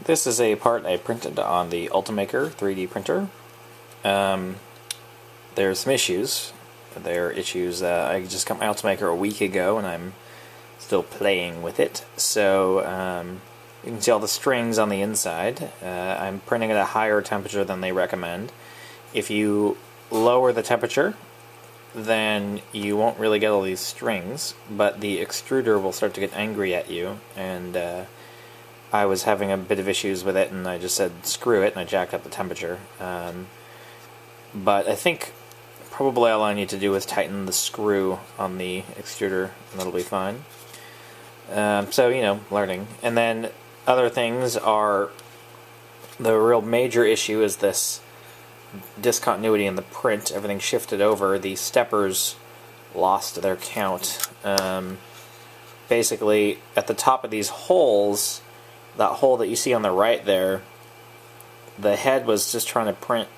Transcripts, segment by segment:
This is a part I printed on the Ultimaker 3D printer. There's some issues. There are issues. I just got my Ultimaker a week ago and I'm still playing with it. So you can see all the strings on the inside. I'm printing at a higher temperature than they recommend. If you lower the temperature, then you won't really get all these strings, but the extruder will start to get angry at you, and I was having a bit of issues with it, and I just said screw it, and I jacked up the temperature. But I think probably all I need to do is tighten the screw on the extruder, and that'll be fine. So, you know, learning. And then other things are, the real major issue is this discontinuity in the print. Everything shifted over. The steppers lost their count. Basically, at the top of these holes, that hole that you see on the right there, the head was just trying to print,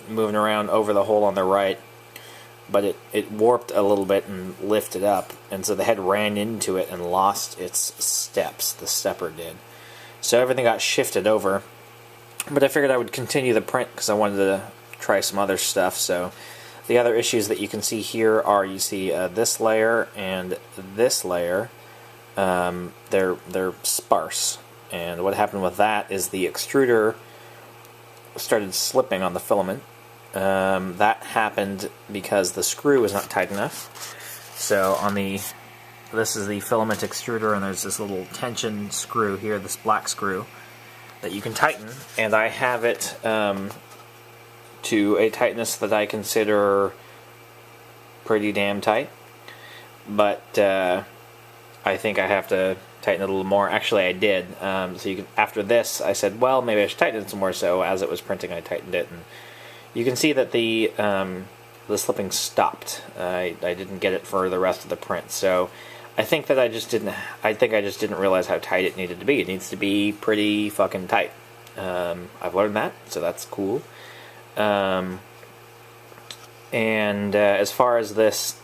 moving around over the hole on the right, but it warped a little bit and lifted up, and so the head ran into it and lost its steps. The stepper did. So everything got shifted over, but I figured I would continue the print because I wanted to try some other stuff. So the other issues that you can see here are, you see this layer and this layer, they're sparse. And what happened with that is the extruder started slipping on the filament. That happened because the screw was not tight enough. So on this is the filament extruder, and there's this little tension screw here, this black screw, that you can tighten, and I have it to a tightness that I consider pretty damn tight. But I think I have to tighten it a little more. Actually, I did. So you can, after this, I said, well, maybe I should tighten it some more. So as it was printing, I tightened it, and you can see that the slipping stopped. I didn't get it for the rest of the print. So I think that I just didn't realize how tight it needed to be. It needs to be pretty fucking tight. I've learned that, so that's cool. And as far as this,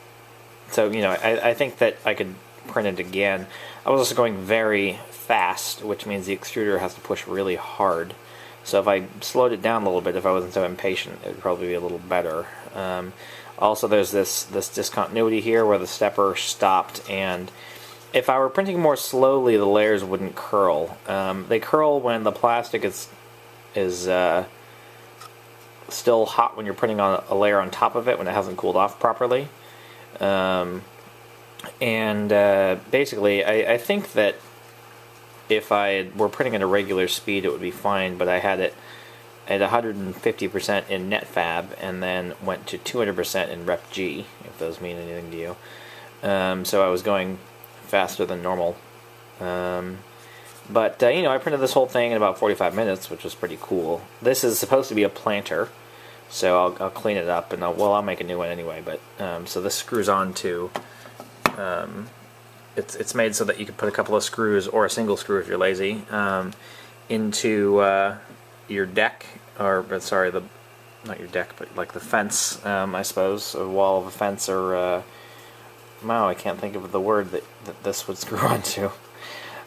so you know, I think that I could print it again. I was also going very fast, which means the extruder has to push really hard. So if I slowed it down a little bit, if I wasn't so impatient, it would probably be a little better. Also, there's this discontinuity here where the stepper stopped, and if I were printing more slowly, the layers wouldn't curl. They curl when the plastic is still hot when you're printing on a layer on top of it, when it hasn't cooled off properly. Basically, I think that if I were printing at a regular speed, it would be fine, but I had it at 150% in NetFab, and then went to 200% in RepG, if those mean anything to you. So I was going faster than normal. But you know, I printed this whole thing in about 45 minutes, which was pretty cool. This is supposed to be a planter, so I'll clean it up, and I'll make a new one anyway. But so this screws on to. It's made so that you can put a couple of screws, or a single screw if you're lazy, into your deck, or sorry, not your deck, but like the fence, I suppose, a wall of a fence, or wow, I can't think of the word that this would screw onto.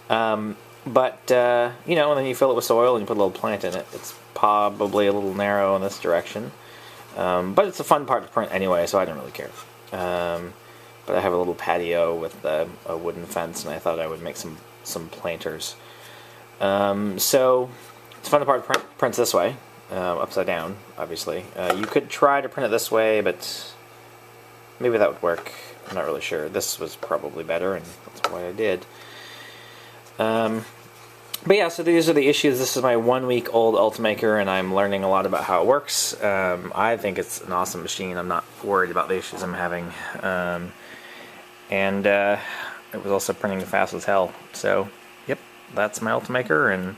But you know, and then you fill it with soil and you put a little plant in it. It's probably a little narrow in this direction, but it's a fun part to print anyway, so I don't really care. But I have a little patio with a wooden fence, and I thought I would make some planters. So it's fun to print this way, upside down, obviously. You could try to print it this way, but maybe that would work. I'm not really sure. This was probably better, and that's why I did. But yeah, so these are the issues. This is my 1-week-old Ultimaker, and I'm learning a lot about how it works. I think it's an awesome machine. I'm not worried about the issues I'm having. And it was also printing fast as hell. So, yep, that's my Ultimaker, and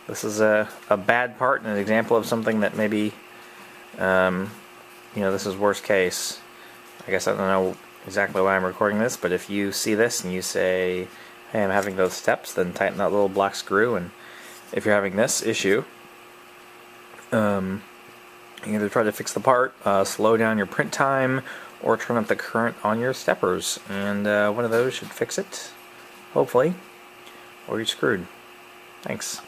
this is a bad part and an example of something that maybe, you know, this is worst case. I guess I don't know exactly why I'm recording this, but if you see this and you say, hey, I'm having those steps, then tighten that little black screw. And if you're having this issue, either try to fix the part, slow down your print time, or turn up the current on your steppers, and one of those should fix it, hopefully, or you're screwed. Thanks.